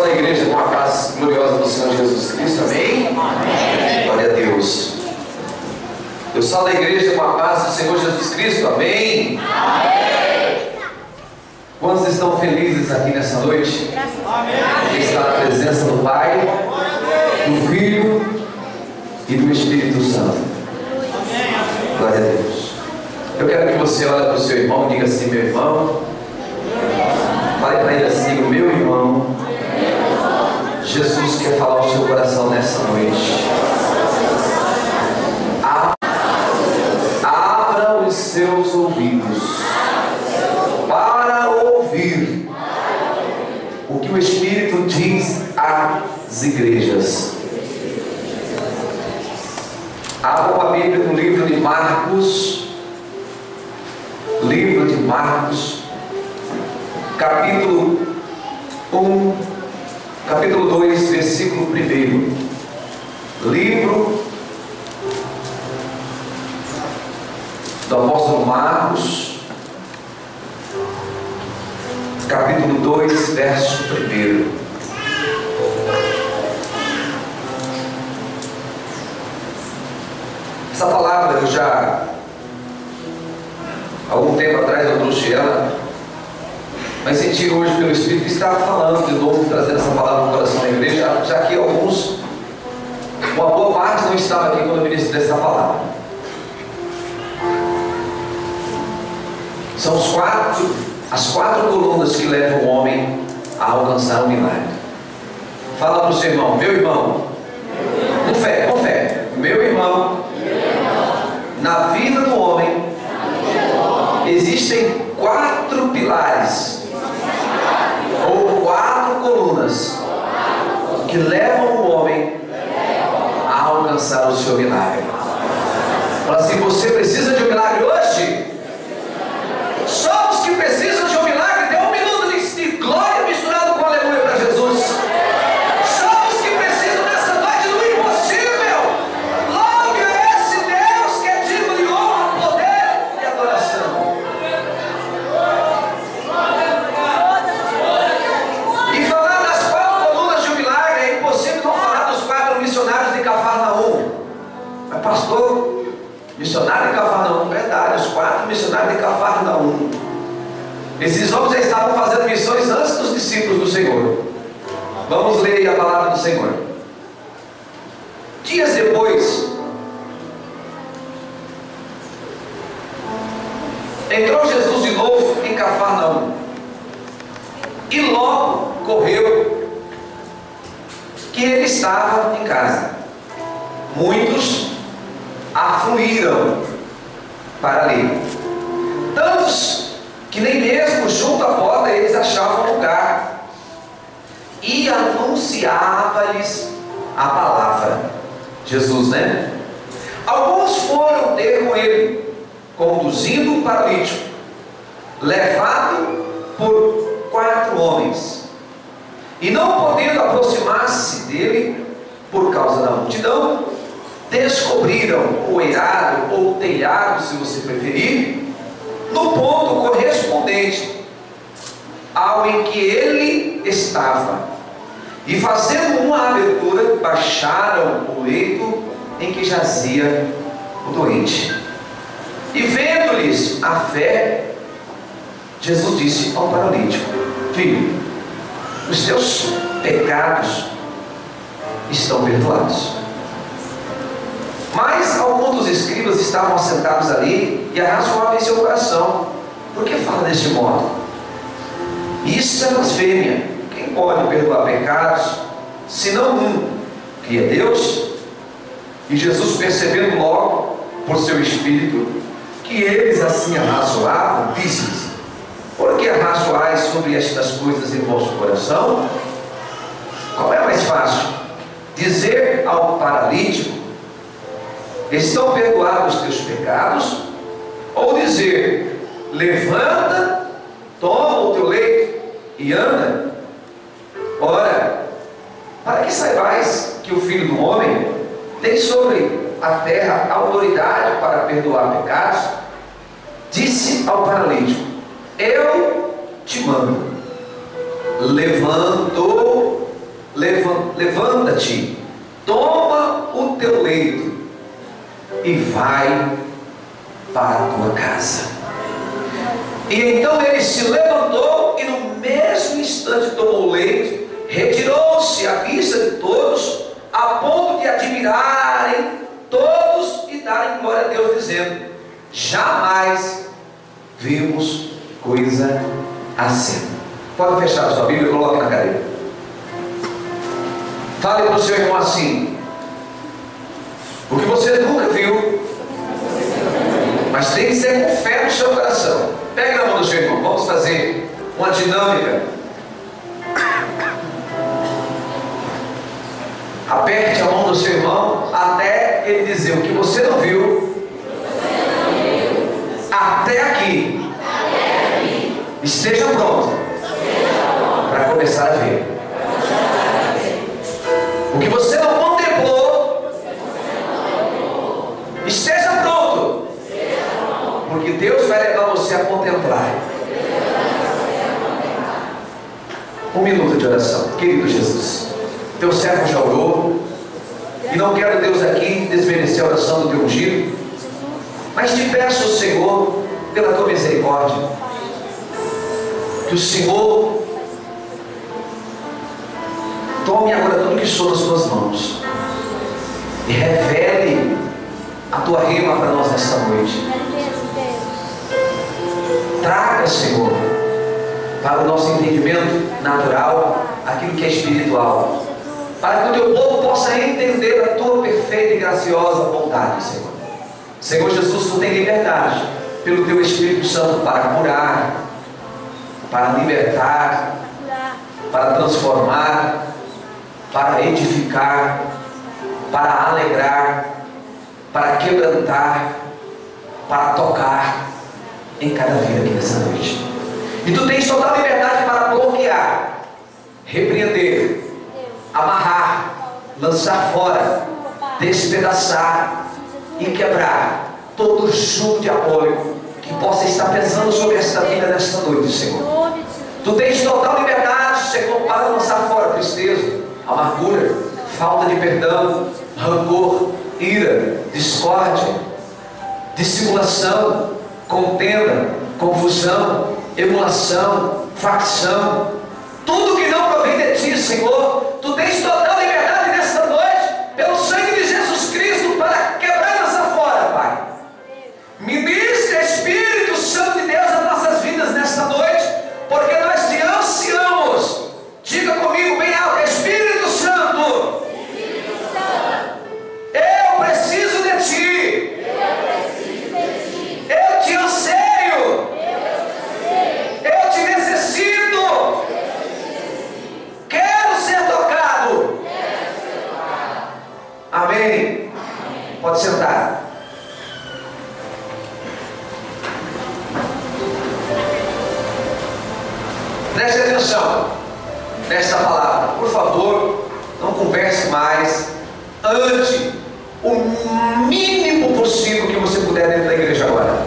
a igreja com a paz gloriosa do Senhor Jesus Cristo, amém? Amém. Glória a Deus. Eu salvo a igreja com a paz do Senhor Jesus Cristo, amém? Amém. Quantos estão felizes aqui nessa noite? Amém. Está na presença do Pai, do Filho e do Espírito Santo. Glória a Deus. Eu quero que você olhe para o seu irmão e diga assim: meu irmão. Fale para ele assim: meu irmão, Jesus quer falar ao seu coração nessa noite. Abra os seus ouvidos para ouvir o que o Espírito diz às igrejas. Abra a Bíblia no livro de Marcos. Livro de Marcos, capítulo 1, capítulo 2, versículo 1. Livro do apóstolo Marcos, capítulo 2, verso 1. Essa palavra eu já, algum tempo atrás eu trouxe ela, mas senti hoje pelo Espírito que estava falando de novo, trazendo essa palavra no coração da igreja, já que alguns, uma boa parte não estava aqui quando eu ministrei essa palavra. São as quatro colunas que levam o homem a alcançar o milagre. Fala para o seu irmão: meu irmão, com fé, meu irmão, na vida do homem existem 4 pilares ou 4 colunas que levam o homem a alcançar o seu milagre. Fala assim: você precisa de um milagre hoje? Só os que precisam de um milagre, dê um minuto de glória misturado com aleluia para Jesus. Só os que precisam nessa noite do impossível. Louve a esse Deus que é digno de honra, poder e adoração. E falar das 4 colunas de um milagre, é impossível não falar dos 4 missionários de Cafarnaum. Mas pastor, missionário de Cafarnaum, verdade, os 4 missionários de Cafarnaum. Esses homens já estavam fazendo missões antes dos discípulos do Senhor. Vamos ler a palavra do Senhor. Dias depois, entrou Jesus de novo em Cafarnaum, e logo correu que ele estava em casa. Muitos afluíram para ali, tantos que nem mesmo junto à porta eles achavam lugar, e anunciava-lhes a palavra. Jesus, né? Alguns foram ter com ele, conduzindo um paralítico, levado por 4 homens, e não podendo aproximar-se dele por causa da multidão, descobriram o eirado ou telhado, se você preferir, no ponto correspondente ao em que ele estava, e fazendo uma abertura, baixaram o leito em que jazia o doente. E vendo-lhes a fé, Jesus disse ao paralítico: filho, os teus pecados estão perdoados. Mas alguns dos escribas estavam assentados ali e arrazoavam em seu coração: por que fala deste modo? Isso é blasfêmia. Quem pode perdoar pecados, senão um, que é Deus? E Jesus, percebendo logo por seu espírito que eles assim arrazoavam, disse-lhes: por que arrazoais sobre estas coisas em vosso coração? Qual é mais fácil? Dizer ao paralítico: estão perdoados os teus pecados? Ou dizer: levanta, toma o teu leito e anda? Ora, para que saibais que o Filho do Homem tem sobre a terra autoridade para perdoar pecados, disse ao paralítico: eu te mando, levanta levanta-te, toma o teu leito e vai para a tua casa. E então ele se levantou e no mesmo instante tomou o leito, retirou-se à vista de todos, a ponto de admirarem todos e darem glória a Deus, dizendo: jamais vimos coisa assim. Pode fechar a sua Bíblia e coloque na cadeira. Fale para o seu irmão assim: o que você nunca viu, mas tem que ser com fé no seu coração. Pegue na mão do seu irmão, vamos fazer uma dinâmica. Aperte a mão do seu irmão até ele dizer o que você não viu até aqui. Esteja pronto para começar a ver. O que você não contemplou, esteja pronto, porque Deus vai levar você a contemplar. Um minuto de oração. Querido Jesus, teu servo já orou, e não quero, Deus, aqui desmerecer a oração do teu ungido, mas te peço, Senhor, pela tua misericórdia, que o Senhor tome agora tudo que sou nas tuas mãos e revele a tua rima para nós nesta noite. Traga, Senhor, para o nosso entendimento natural aquilo que é espiritual, para que o teu povo possa entender a tua perfeita e graciosa vontade, Senhor. Senhor Jesus, tu tens liberdade pelo teu Espírito Santo para curar, para libertar, para transformar, para edificar, para alegrar, para quebrantar, para tocar em cada vida aqui nessa noite. E tu tens total liberdade para bloquear, repreender, amarrar, lançar fora, despedaçar e quebrar todo jugo diabólico que possa estar pesando sobre esta vida nesta noite, Senhor. Tu tens total liberdade, Senhor, para lançar fora tristeza, amargura, falta de perdão, rancor, ira, discórdia, dissimulação, contenda, confusão, emulação, facção, tudo que não provém de ti, Senhor. Tu tens total liberdade nesta noite, pelo sangue de Jesus Cristo, para quebrar essa fora, Pai. Ministra, Espírito Santo de Deus, as nossas vidas nesta noite, porque nós te ansiamos. Diga comigo bem alto: Espírito Santo, eu preciso de ti, eu te anseio, eu te necessito, quero ser tocado. Amém? Pode sentar. Preste atenção nesta palavra, por favor. Não converse mais. Ande o mínimo possível que você puder dentro da igreja agora.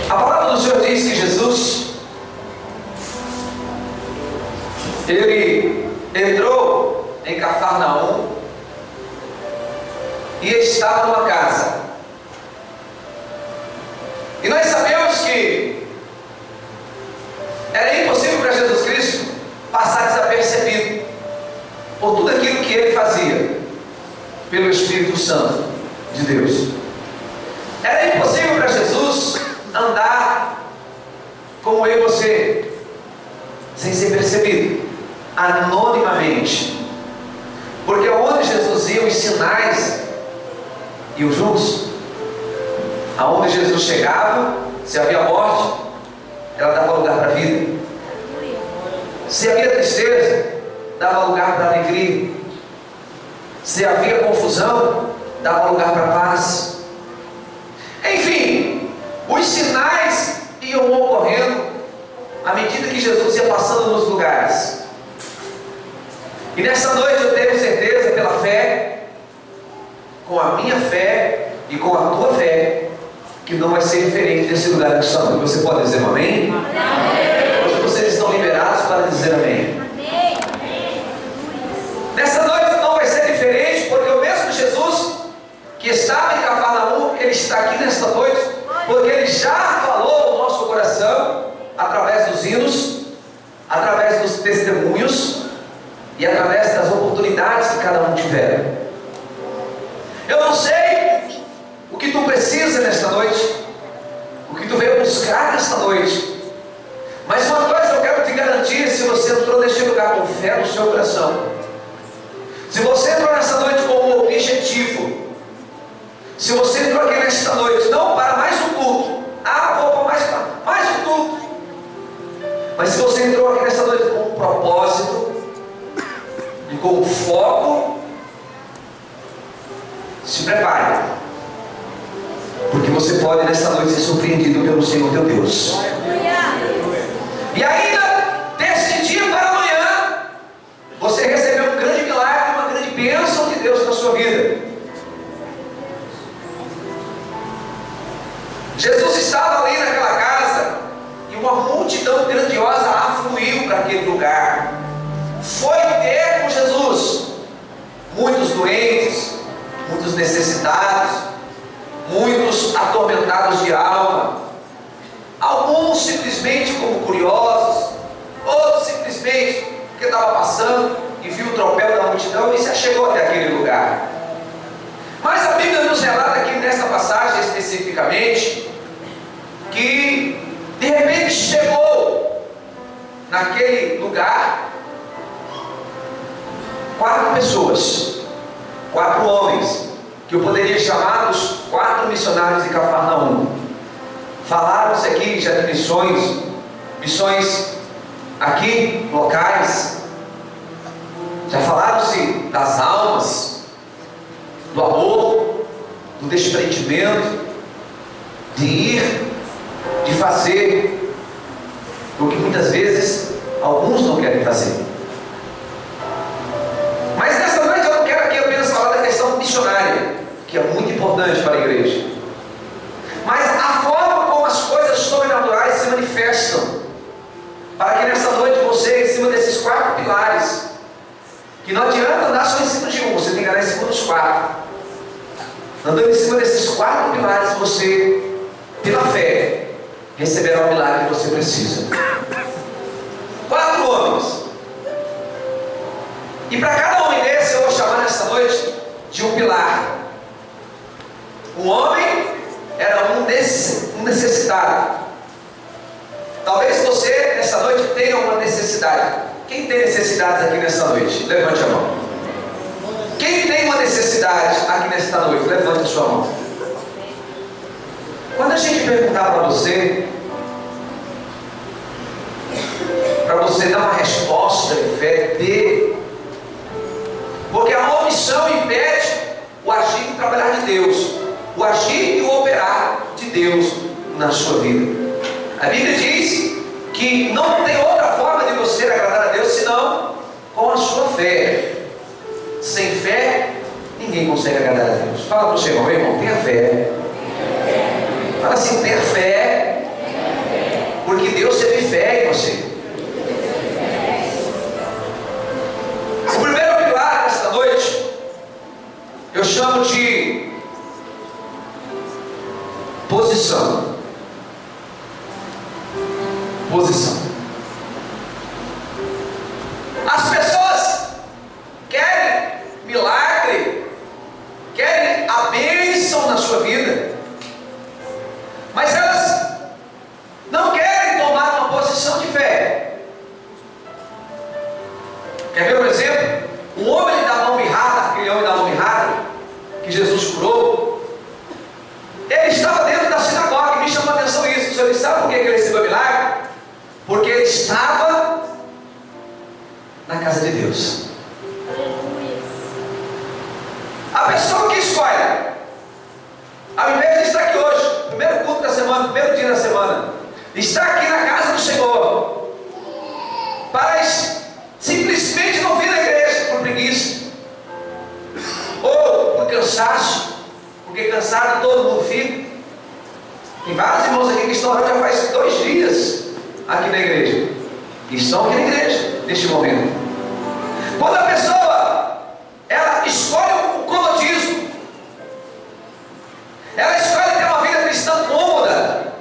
A palavra do Senhor diz que Jesus, ele entrou em Cafarnaum e estava numa casa. E nós sabemos que era impossível para Jesus Cristo passar desapercebido por tudo aquilo que ele fazia pelo Espírito Santo de Deus. Era impossível para Jesus andar como eu e você, sem ser percebido, anonimamente, porque onde Jesus ia, os sinais iam juntos. Aonde Jesus chegava, se havia morte, ela dava lugar para a vida. Se havia tristeza, dava lugar para a alegria. Se havia confusão, dava lugar para a paz. Enfim, os sinais iam ocorrendo à medida que Jesus ia passando nos lugares. E nessa noite eu tenho certeza, pela fé, com a minha fé e com a tua fé, que não vai ser diferente desse lugar que estamos. Você pode dizer um amém? Amém. Hoje vocês estão liberados para dizer amém. Amém. estava em Cafarnaum, Ele está aqui nesta noite, porque Ele já falou ao nosso coração, através dos hinos, através dos testemunhos e através das oportunidades que cada um tiver. Eu não sei o que tu precisa nesta noite, o que tu veio buscar nesta noite, mas uma coisa eu quero te garantir: se você entrou neste lugar com fé no seu coração, se você entrou nesta noite com um objetivo, se você entrou aqui nesta noite não para mais um culto, vou para mais um culto, mas se você entrou aqui nesta noite com um propósito e com um foco, se prepare, porque você pode nesta noite ser surpreendido pelo Senhor teu Deus. E ainda desse dia para amanhã você recebeu um grande milagre, uma grande bênção de Deus na sua vida. Jesus estava ali naquela casa e uma multidão grandiosa afluiu para aquele lugar. Foi ter com Jesus muitos doentes, muitos necessitados, muitos atormentados de alma, alguns simplesmente como curiosos, outros simplesmente porque estava passando e viu o tropel da multidão e se achegou até aquele lugar. Mas a Bíblia nos relata aqui nessa passagem especificamente que de repente chegou naquele lugar 4 pessoas, 4 homens, que eu poderia chamar os 4 missionários de Cafarnaum. Falaram-se aqui já de missões aqui locais, já falaram-se das almas, do amor, do desprendimento, de ir, de fazer o que muitas vezes alguns não querem fazer. Mas nessa noite eu não quero aqui apenas falar da questão missionária, que é muito importante para a igreja, mas a forma como as coisas sobrenaturais se manifestam, para que nessa noite você, em cima desses 4 pilares, que não adianta andar só em cima de um, você tem que andar em cima dos 4. Andando em cima desses 4 pilares, você, pela fé, receberá o milagre que você precisa. 4 homens. E para cada homem desse eu vou chamar nessa noite de um pilar. Um homem era um necessitado. Talvez você nessa noite tenha uma necessidade. Quem tem necessidades aqui nessa noite? Levante a mão. Quem tem uma necessidade aqui nesta noite? Levante a sua mão. Quando a gente perguntar para você dar uma resposta de fé, dê. Porque a omissão impede o agir e trabalhar de Deus, o agir e o operar de Deus na sua vida. A Bíblia diz que não tem outra forma de você agradar a Deus senão com a sua fé. Sem fé, ninguém consegue agradar a Deus. Fala para o seu irmão, tenha fé. Fala assim, tenha fé, porque Deus teve fé em você. O primeiro pilar desta noite eu chamo de posição. Posição. As pessoas querem milagre, querem a bênção na sua vida, mas elas não querem tomar uma posição de fé. Quer ver um exemplo? Um homem da mão mirrada, aquele homem da mão mirrada que Jesus curou, ele estava dentro da sinagoga, e me chamou a atenção isso. O senhor sabe por que ele recebeu o milagre? Porque ele estava na casa de Deus. A pessoa que escolhe, ao invés de estar aqui hoje, primeiro culto da semana, primeiro dia da semana, está aqui na casa do Senhor, para simplesmente não vir à igreja por preguiça, ou por cansaço, porque cansado todo mundo fica. Tem vários irmãos aqui que estão orando já faz 2 dias aqui na igreja, e estão aqui na igreja neste momento. Quando a pessoa ela escolhe o comodismo, Ela escolhe ter uma vida cristã cômoda,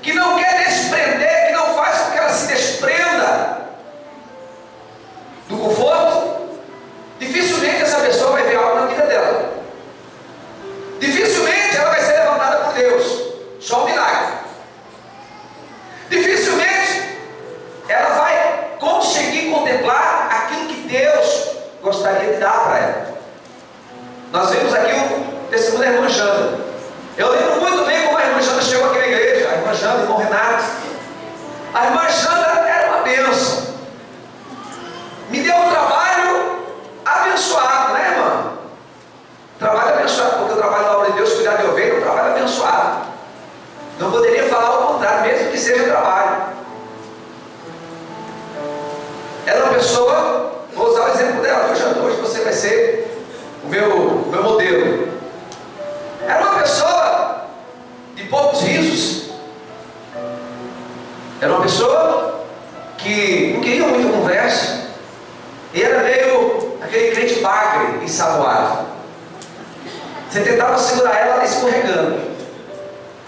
que não quer desprender, que não faz com que ela se desprenda do conforto. Dificilmente essa pessoa vai ver algo na vida dela. Dificilmente ela vai ser levantada por Deus. Só um milagre. Dificilmente ela vai conseguir contemplar aquilo que Deus gostaria de dar para ela. Nós vimos aqui o testemunho da irmã Janda. Eu lembro muito bem como a irmã Janda chegou aqui na igreja. A irmã Janda, o irmão Renato. A irmã Janda era uma bênção. Me deu um trabalho abençoado, né, irmã? Trabalho abençoado, porque eu trabalho na obra de Deus, cuidar de ovelha, é um trabalho abençoado. Não poderia falar o contrário, mesmo que seja trabalho. Ela é uma pessoa, vou usar o exemplo dela, hoje você vai ser o meu modelo. Era uma pessoa de poucos risos. Era uma pessoa que não queria muita conversa. E era meio aquele crente bagre e saboado. Você tentava segurar ela, ela escorregando.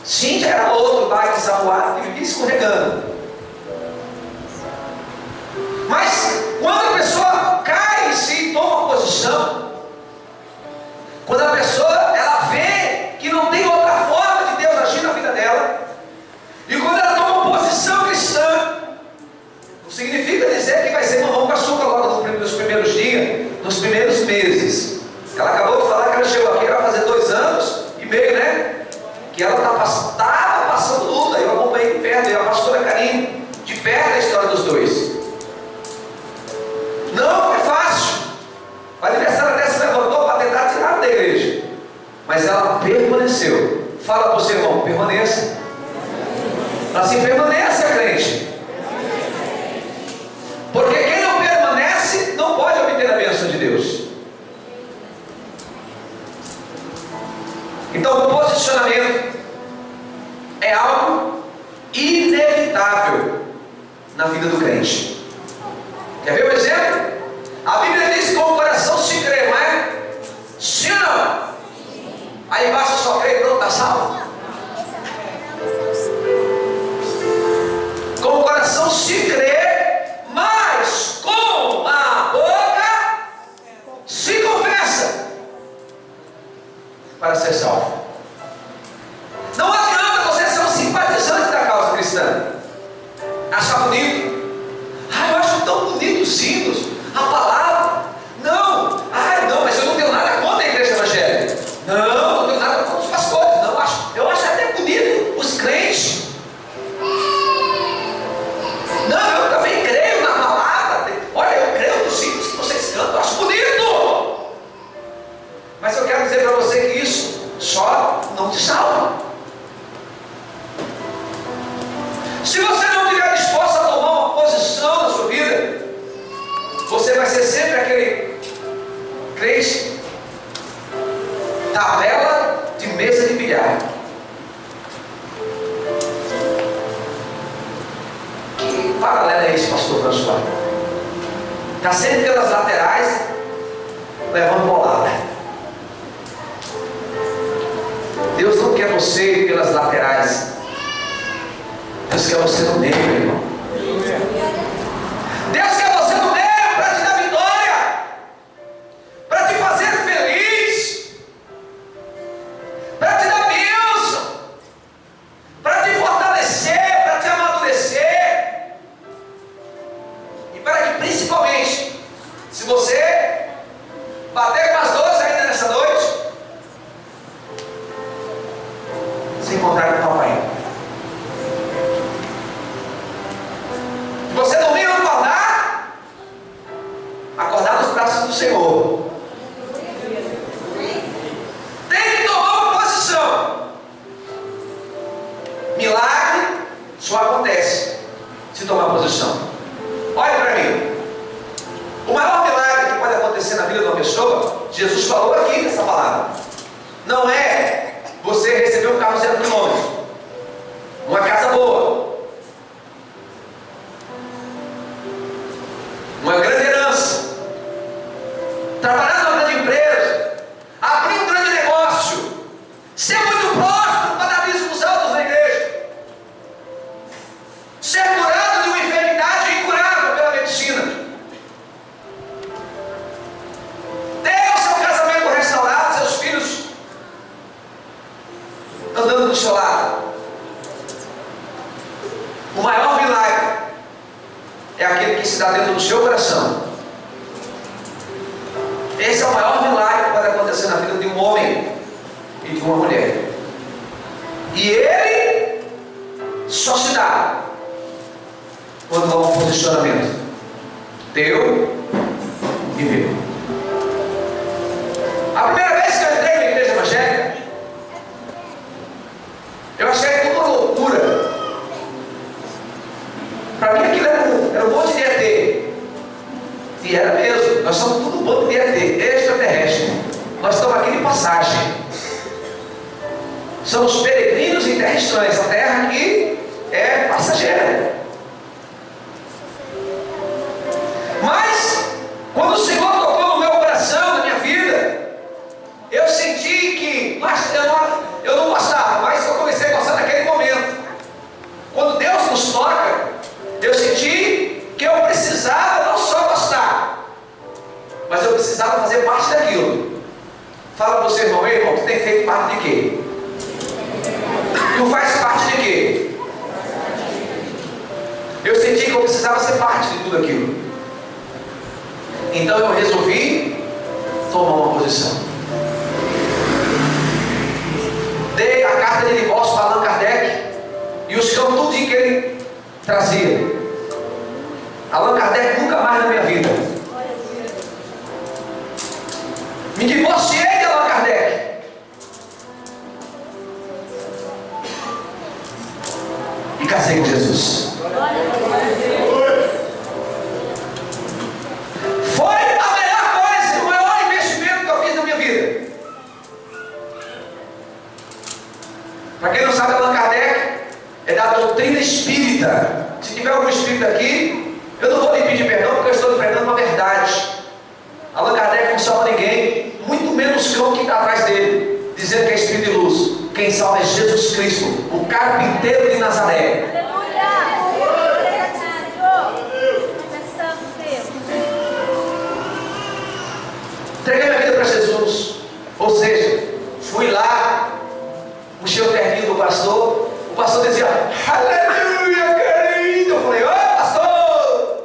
Cíntia era outro bagre e saboado que vivia escorregando. Mas quando a pessoa cai em si e toma posição, quando a pessoa ela vê que não tem outra forma de Deus agir na vida dela, e quando ela toma posição cristã, não significa dizer que vai ser mamão com açúcar logo nos primeiros dias, nos primeiros meses. Ela acabou de falar que ela chegou aqui, ela vai fazer 2 anos e meio, né? Que ela estava passando luta. Eu acompanhei de perto, e a pastora Karine, de perto a história dos dois. Não é fácil. O aniversário até se levantou para tentar tirar da igreja, mas ela permaneceu. Fala para o seu irmão, permaneça. Assim, permaneça, crente. Porque quem não permanece não pode obter a bênção de Deus. Então, o posicionamento é algo inevitável na vida do crente. Quer ver um exemplo? A Bíblia diz que com o coração se crê, não é? Sim ou não? Aí basta só crer e pronto, está salvo. Com o coração se crê, mas com a boca se confessa para ser salvo. Não adianta você ser um simpatizante da causa cristã, achar bonito. Eu acho tão bonito os hinos, a palavra. Não, não, mas eu não tenho nada contra a igreja evangélica. Não, não tenho nada contra os pastores. Não, eu acho até bonito os crentes. Não, eu também creio na palavra. Olha, eu creio nos hinos que vocês cantam, eu acho bonito. Mas eu quero dizer para você que isso só não te salva. Se você não estiver disposto a tomar uma posição na sua vida, você vai ser sempre aquele crente tabela de mesa de bilhar. Que paralelo é esse, pastor François? Está sempre pelas laterais, levando bolada. Deus não quer você pelas laterais. Deus quer você no meio, meu irmão. Deus quer você no meio para te dar vitória, para te fazer feliz, para te dar bênção, para te fortalecer, para te amadurecer, e para que principalmente, se você bater com as dores ainda nessa noite, se encontrar com o papai. Você dormir e não acordar nos braços do Senhor. Tem que tomar uma posição. Milagre só acontece se tomar posição. Olha para mim. O maior milagre que pode acontecer na vida de uma pessoa, Jesus falou aqui nessa palavra, não é você receber um carro 0 km, uma casa boa, uma grande herança, trabalhar numa grande empresa, abrir um grande negócio. do seu lado. O maior milagre é aquele que se dá dentro do seu coração. Esse é o maior milagre que pode acontecer na vida de um homem e de uma mulher. E ele só se dá quando há um posicionamento teu e meu. A primeira vez que eu entrei na igreja evangélica, eu achei tudo uma loucura. Para mim aquilo era um monte de ET. E era mesmo. Nós somos tudo um monte de ET, extraterrestre. Nós estamos aqui de passagem. Somos peregrinos em terra estranha. Essa terra aqui é passageira. Mas, quando o Senhor tocou no meu coração, na minha vida, eu senti que, mas eu não gostava, mas eu comecei a gostar naquele momento. Quando Deus nos toca, eu senti que eu precisava não só gostar, mas eu precisava fazer parte daquilo. Fala para o seu irmão: ei, irmão, tu tem feito parte de quê? Tu faz parte de quê? Eu senti que eu precisava ser parte de tudo aquilo. Então eu resolvi tomar uma posição. Dei a carta de divórcio para Allan Kardec e os campos tudo que ele trazia. Allan Kardec nunca mais na minha vida. Me divorciei de Allan Kardec. E casei com Jesus. Foi a melhor coisa, o maior investimento que eu fiz na minha vida. Para quem não sabe, Allan Kardec é da doutrina espírita. Se tiver algum espírita aqui, eu não vou lhe pedir perdão, porque eu estou lhe pregando uma verdade. Allan Kardec não salva ninguém, muito menos o cão que está atrás dele, dizendo que é espírito de luz. Quem salva é Jesus Cristo, o carpinteiro de Nazaré. Entreguei minha vida para Jesus. Ou seja, fui lá, puxei o terninho do pastor. O pastor dizia: aleluia, querido. Eu falei: ô pastor,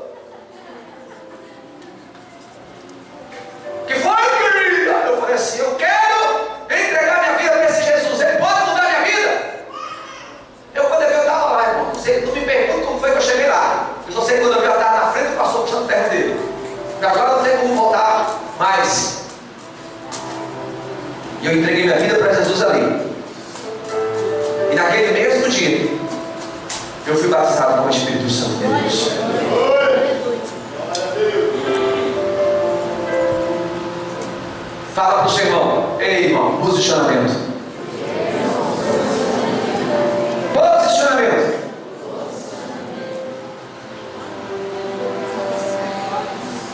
que foi, querida? Eu falei assim: eu quero entregar minha vida para esse Jesus. Ele pode mudar minha vida? Eu, quando eu estava lá, irmão, não me pergunte como foi que eu cheguei lá. Eu só sei que quando eu estava na frente do pastor puxando o terno dele. E agora não tem como voltar mais. E eu entreguei minha vida para Jesus ali. E naquele mesmo dia, eu fui batizado com o Espírito Santo de Deus. Fala para o seu irmão: ei, irmão, posicionamento. Posicionamento.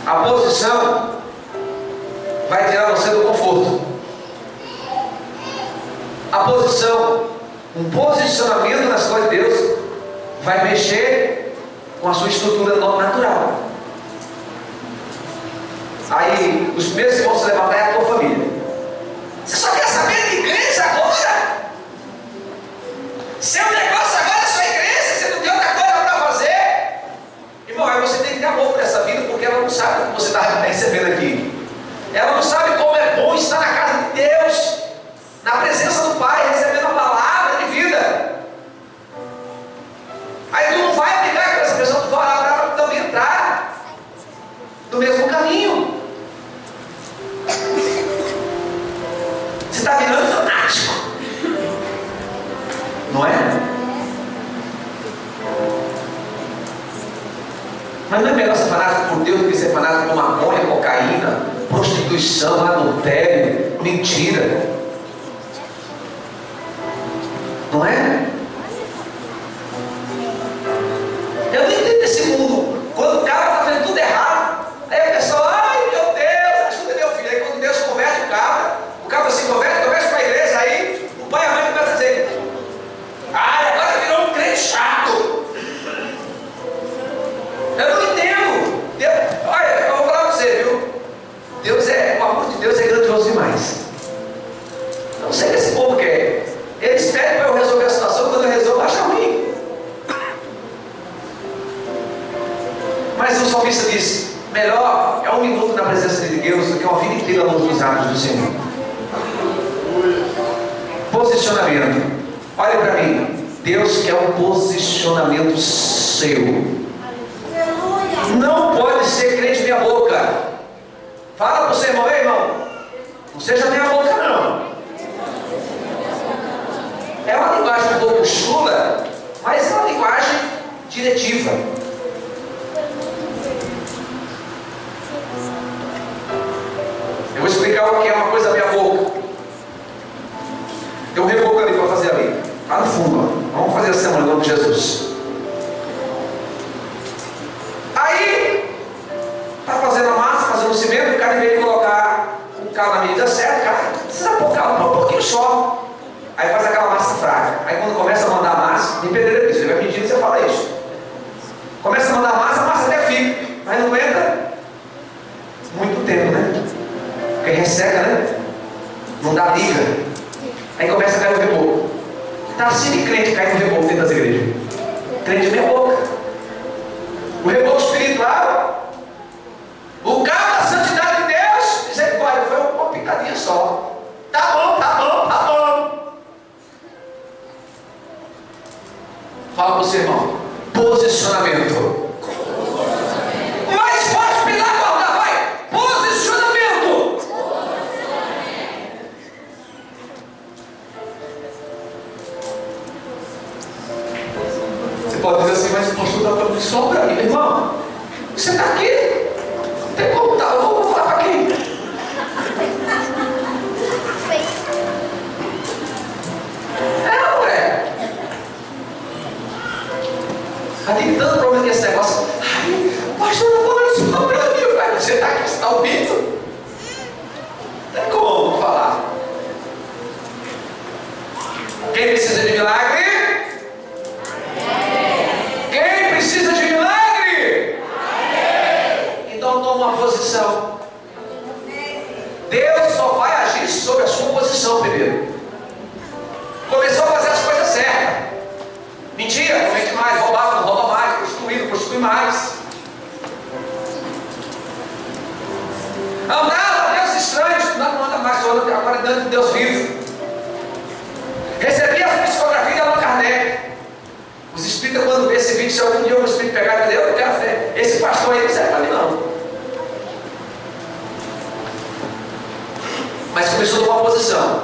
A posição vai tirar você do conforto. A posição, um posicionamento nas coisas de Deus, vai mexer com a sua estrutura natural. Aí os primeiros que vão se levantar é a tua família. Você só quer saber de igreja agora? Seu negócio agora é só igreja, você não tem outra coisa para fazer? Irmão, aí você tem que ter amor por essa vida, porque ela não sabe o que você está recebendo aqui. Ela não sabe como é bom estar na casa de Deus, na presença do Pai, recebendo a palavra de vida. Aí tu não vai brigar com essa pessoa, tu vai orar para ela também entrar no mesmo caminho. Você está virando fanático, não é? Mas não é melhor ser fanático por Deus do que ser fanático por maconha, cocaína, prostituição, adultério, mentira? Não é? Eu não entendo esse mundo. Quando o cara está fazendo tudo errado, aí a pessoa: ai meu Deus, ajuda meu filho. Aí quando Deus converte o cabra se converte para a igreja. Aí o pai e a mãe começam a dizer: ai, agora virou um crente chato. Eu não entendo. Olha, eu vou falar para você, viu? O amor de Deus é grandioso demais. Eles pedem para eu resolver a situação, quando eu resolvo, acha ruim. Mas o salmista diz: melhor é 1 minuto na presença de Deus do que uma vida inteira longe dos atos do Senhor. Posicionamento. Olha para mim. Deus quer um posicionamento seu. Não pode ser crente meia boca. Fala para o seu irmão: ei, irmão, não seja meia boca não. É uma linguagem um pouco chula, mas é uma linguagem diretiva. Eu vou explicar o que é uma coisa meia boca. Tem um reboco ali para fazer ali, lá no fundo, ó. Vamos fazer essa semana em nome de Jesus. Aí está fazendo a massa, fazendo o cimento, o cara, em vez de colocar o cal na medida certa, o cara precisa pôr cal, um pouquinho só. Aí faz aquela massa fraca. Aí quando começa a mandar a massa, tem pedreiro disso, ele vai medindo e você fala isso. Começa a mandar a massa até fica, mas não aguenta muito tempo, né? Porque resseca, né? Não dá liga. Aí começa a cair o reboco. Está assim de crente cai no reboco dentro das igrejas. Crente meia boca. O reboco espiritual, o carro da santidade de Deus, misericórdia, foi uma picadinha só. Tá bom, tá bom, tá bom. Fala para o seu irmão: posicionamento. Mais forte, pilar, guarda, vai. Posicionamento. Você pode dizer assim: mas o pastor está falando de sombra, meu irmão. Você está aqui? Não tem como estar. Eu vou falar para quem? Tem tanto problema com esse negócio. Ai, pastor, não falando isso não para mim. Você está aqui, você está ouvindo? Não tem como falar. Quem precisa de milagre? Quem precisa de milagre? Então toma uma posição. Deus só vai agir sobre a sua posição primeiro. Começou a fazer as coisas certas. Mentira, não mente mais, roubava, não rouba mais, prostitui mais. Andava Deus estranhos, não anda mais, agora dentro de Deus vivo. Recebia as psicografias de Allan Kardec. Os espíritas, quando vê esse vídeo, se algum dia o espírito pegar e dizer: eu não quero fé, esse pastor aí não serve para mim não. Mas começou numa posição.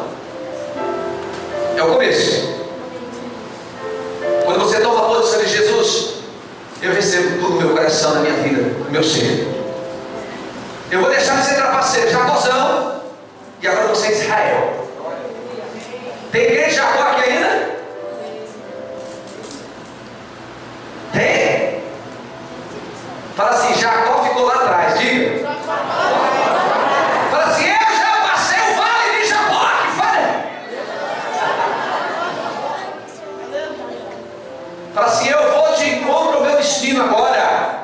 É o começo. Quando você toma a posição de Jesus, eu recebo tudo no meu coração, na minha vida, no meu ser. Eu vou deixar de ser trapaceiro, Jacózão, e agora você é Israel. Tem igreja de Jacó aqui ainda? Tem? Fala assim: Jacó ficou lá atrás, diga. Fala assim: eu já passei o vale de Jacó, que fala. Fala assim: eu vou de encontro ao meu destino agora.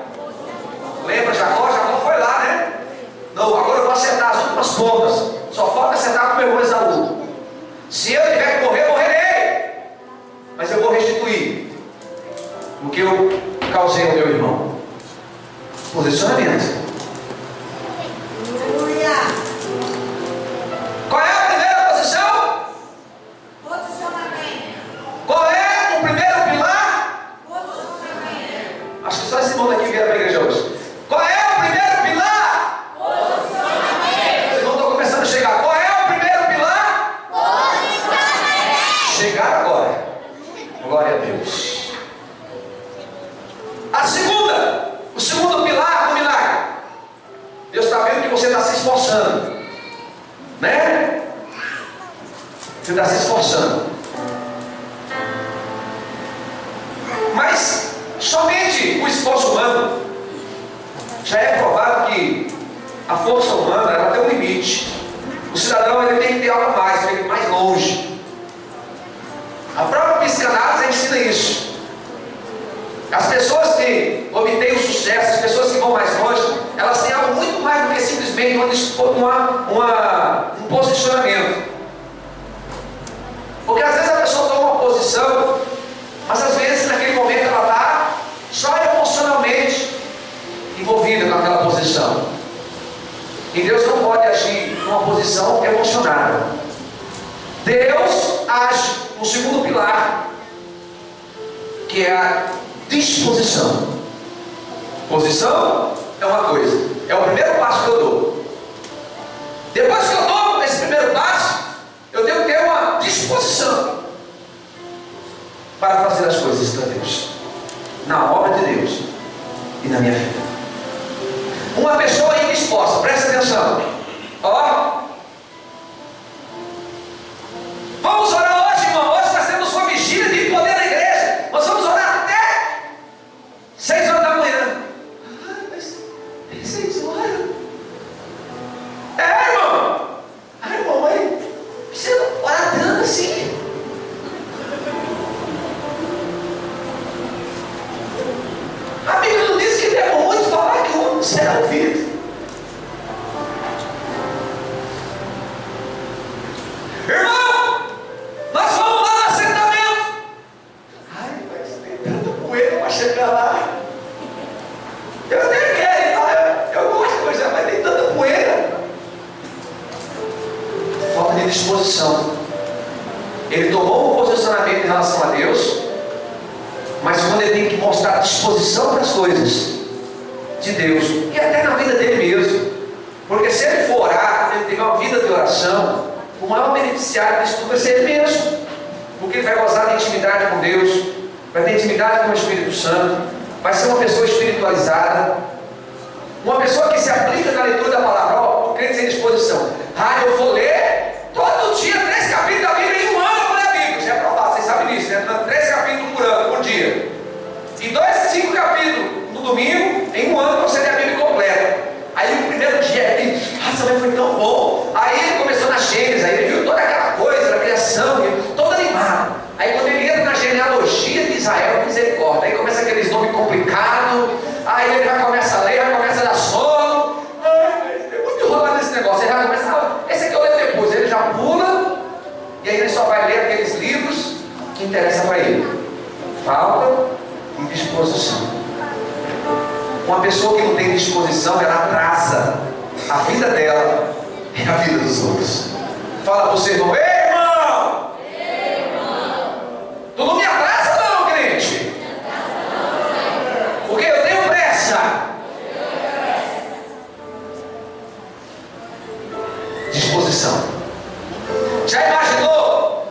Lembra Jacó? Jacó foi lá, né? Não, agora eu vou acertar as últimas pontas. Só falta acertar com o meu irmão Esaú. Se eu tiver que morrer, morrerei. Mas eu vou restituir o que eu causei ao meu irmão. Posicionamento. Qual é a primeira posição? Posicionamento. Qual é o primeiro pilar? Posicionamento. Acho que só esse mundo aqui vieram para a igreja hoje. Qual é o primeiro pilar? Posicionamento. Vocês não estão começando a chegar. Qual é o primeiro pilar? Posicionamento. Chegar agora. Glória a Deus. A segunda, o segundo pilar do milagre. Deus está vendo que você está se esforçando, né? Você está se esforçando. Mas somente o esforço humano, já é provado que a força humana ela tem um limite. O cidadão ele tem que ter algo mais, tem que ir mais longe. A própria psicanálise ensina isso. As pessoas que obtêm o sucesso, as pessoas que vão mais longe, elas têm algo muito mais do que simplesmente um posicionamento. Porque às vezes a disposição, mas às vezes naquele momento ela está só emocionalmente envolvida com aquela posição. E Deus não pode agir numa posição emocionada. Deus age no segundo pilar, que é a disposição. Posição é uma coisa, é o primeiro passo que eu dou. Depois que eu dou esse primeiro passo, eu tenho que ter uma disposição para fazer as coisas para Deus, na obra de Deus e na minha vida. Uma pessoa indisposta, presta atenção, ó, vamos orar hoje, irmão. Hoje nós temos uma vigília de poder na igreja, nós vamos orar até 6 horas da manhã. Mas tem 6 horas? É, irmão. Ai, irmão, mas precisa orar tanto assim? A Bíblia não diz que deve muito falar que o homem será ouvido. Irmão, nós vamos lá no assentamento. Ai, mas tem tanta poeira para chegar lá. Eu até quero ir lá, eu gosto, mas tem tanta poeira. Falta de disposição. Ele tomou um posicionamento em relação a Deus, mas quando ele tem que mostrar disposição para as coisas de Deus, e até na vida dele mesmo, porque se ele for orar, ele tiver uma vida de oração, o maior beneficiário disso tudo vai ser ele mesmo, porque ele vai gozar de intimidade com Deus, vai ter intimidade com o Espírito Santo, vai ser uma pessoa espiritualizada, uma pessoa que se aplica na leitura da palavra. Ó, o crente sem disposição. Ah, eu vou ler todo dia 3 capítulos da Bíblia em um ano. Eu vou ler a Bíblia, isso é aprovado, vocês sabem disso, né? 3 capítulos por ano, por dia, e 5 capítulos no domingo, em um ano você lê a Bíblia completa. Aí o primeiro dia ele, também foi tão bom. Aí ele começou nas Gênesis, aí ele viu toda aquela coisa da criação, todo animado. Aí quando ele entra na genealogia de Israel, misericórdia, aí começa aqueles nomes complicados, aí ele já começa a ler, já começa a dar sono. Ai, tem muito enrolado nesse negócio. Ele já começa, esse aqui eu leio depois, ele já pula, e aí ele só vai ler aqueles livros que interessam para ele. Falta de disposição. Uma pessoa que não tem disposição, ela atrasa a vida dela e a vida dos outros. Fala para o seu irmão: ei, irmão! Ei, irmão! Tu não me atrasa não, crente? Porque eu tenho pressa. Disposição. Já imaginou?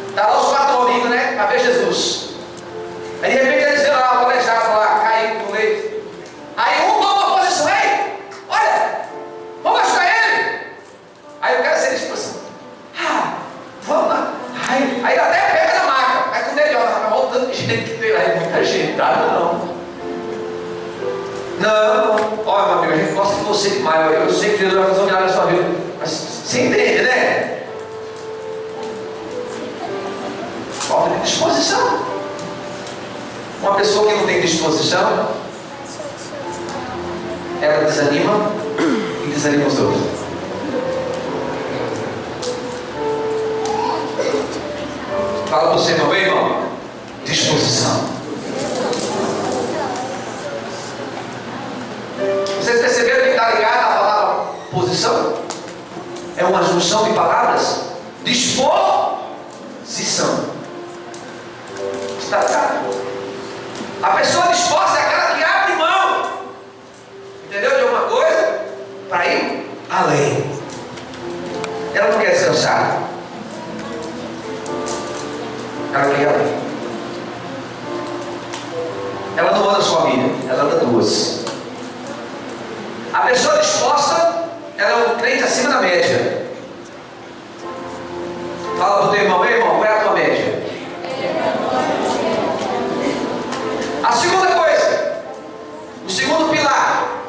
Está lá os 4 amigos, né? Para ver Jesus. Aí de repente eles viram lá o aleijado lá, caindo no leito. Aí um toma uma posição: ei, olha, vamos ajudar ele. Aí o cara se diz assim: vamos lá. Aí ele até pega na maca. Aí quando ele olha, tá voltando de gente que tem lá, é muita gente, tá? Não, olha, meu amigo, a gente gosta de você demais. Eu sei que Deus vai fazer um milagre na sua vida, mas você entende, né? Falta de disposição. Uma pessoa que não tem disposição, ela desanima e desanima os outros. Fala para você, meu irmão: disposição. Vocês perceberam que está ligado à palavra posição? É uma junção de palavras. Disposição. Está ligado? A pessoa disposta é aquela que abre mão, entendeu, de alguma coisa para ir além. Ela não quer descansar, ela quer ir além. Ela não anda só a milha, ela anda 2. A pessoa disposta, ela é um crente acima da média. Fala para o teu irmão: ei, irmão, qual é a tua média? A segunda coisa, o segundo pilar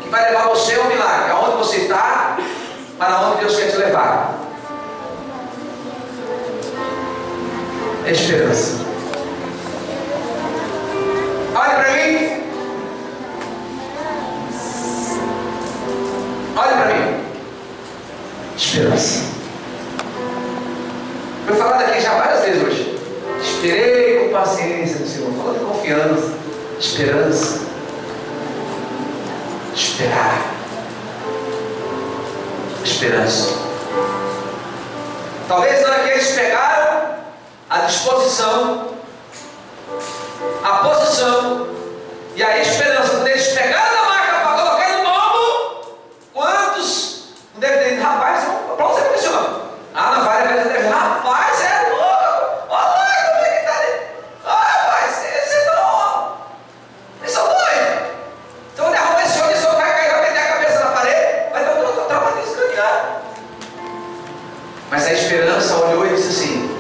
que vai levar você ao milagre, aonde você está, para onde Deus quer te levar, é esperança. Olha para mim. Olha para mim. Esperança. Foi falado aqui já várias vezes hoje. Esperei com paciência no Senhor. Falando de confiança, esperança. Esperar. Esperança. Talvez na hora que eles pegaram a disposição, a posição e a esperança, quando eles pegaram a maca para colocar no lombo, quantos não devem ter dito, rapaz, para onde você funciona? Ah, na várias vezes deve, rapaz, é louco, olha lá como é que está ali. Ah, rapaz, vocês são doidos. Então ele arruma esse homem, esse homem vai cair, vai meter a cabeça na parede, vai ter um traumatismo craniano. Mas a esperança olhou e disse assim: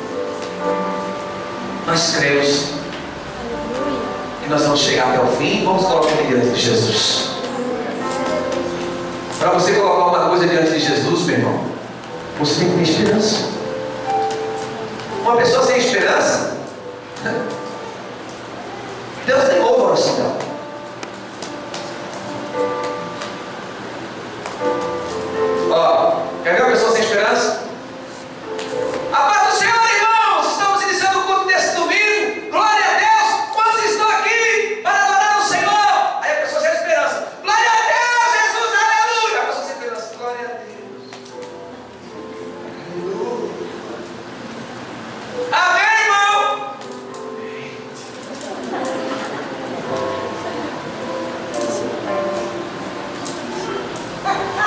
nós cremos e nós vamos chegar até o fim e vamos colocar ele diante de Jesus. Para você colocar uma coisa diante de Jesus, meu irmão, você tem que ter esperança. Uma pessoa sem esperança, Deus nem ouve a oração dela. Ó, quer ver uma pessoa sem esperança? A paz do Senhor, irmãos! Estamos iniciando o culto desse domingo. Glória a Deus! Quantos estão aqui para adorar o Senhor? Aí a pessoa sem esperança. Glória a Deus, Jesus, aleluia! A pessoa sem esperança. Glória a Deus. Aleluia. Amém, irmão?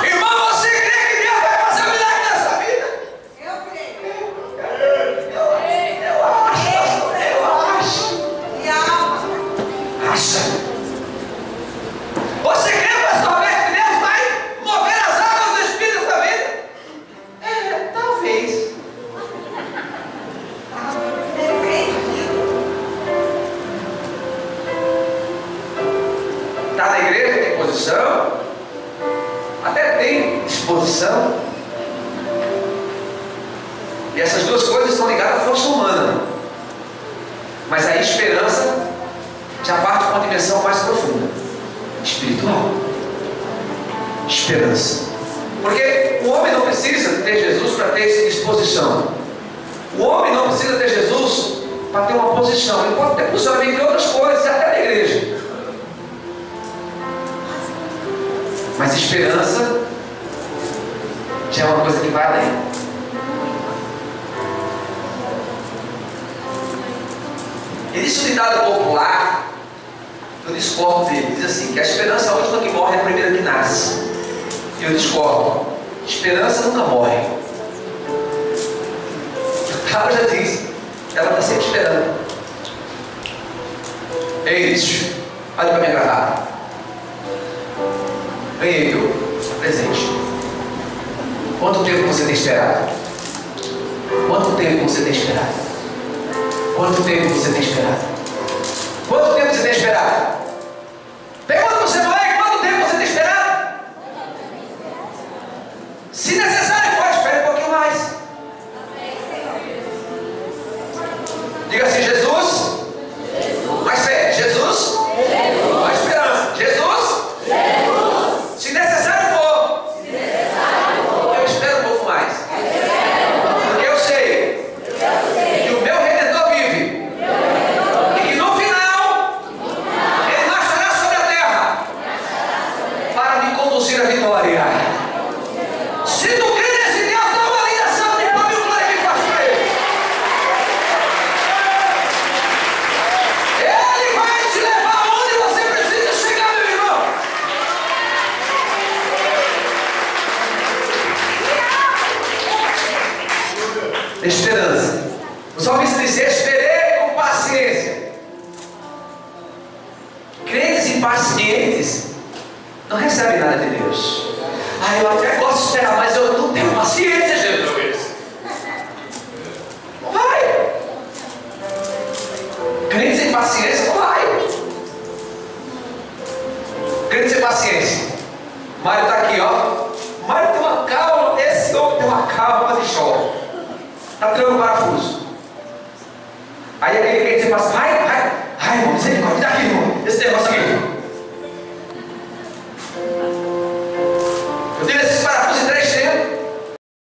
Irmão, você crê que Deus vai fazer um milagre nessa vida? Eu creio. Eu acho. Acha. Você crê, pastor Alberto, que Deus vai mover as águas do Espírito da vida? Talvez. Está na igreja, tem posição, até tem disposição, e essas duas coisas estão ligadas à força humana, mas a esperança já parte para uma dimensão mais profunda, espiritual. Esperança, porque o homem não precisa ter Jesus para ter disposição, o homem não precisa ter Jesus para ter uma posição, ele pode ter posicionamento em outras coisas, até na igreja. Mas esperança já é uma coisa que vai além. Existe um ditado popular, eu discordo dele, diz assim, que a esperança é a última que morre, é a primeira que nasce. E eu discordo. Esperança nunca morre. O cara já diz, ela está sempre esperando. Ei, bicho, olha para minha garrafa. Ganhei, viu? Presente. Quanto tempo você tem esperado? Quanto tempo você tem esperado? Quanto tempo você tem esperado? Quanto tempo você tem esperado? Pergunta para você, não é? Quanto tempo você tem esperado? Se necessário for, espere um pouquinho mais. Diga assim, Jesus. Mais fé. Jesus. Mais esperança. Jesus. Se necessário for, eu espero um pouco mais. Porque eu sei que o meu Redentor vive. E que no final, Ele marchará sobre a terra para me conduzir à vitória. Se tu crê nesse Deus, dá uma ligação de palma e um glória que faz para Ele. Ele vai te levar onde você precisa chegar, meu irmão. Esperança. O salmista diz: esperei com paciência. Crentes impacientes não recebem nada de Deus. Ah, eu até gosto de esperar, mas eu não tenho paciência, Jesus. Não vai. Crentes sem paciência não vai. Crentes sem paciência. Mário está aqui, ó. Mário tem uma calma. Esse homem tem uma calma de choro. Está tirando o parafuso. Aí aquele crente sem paciência. Ai, irmão, misericórdia, daqui, irmão.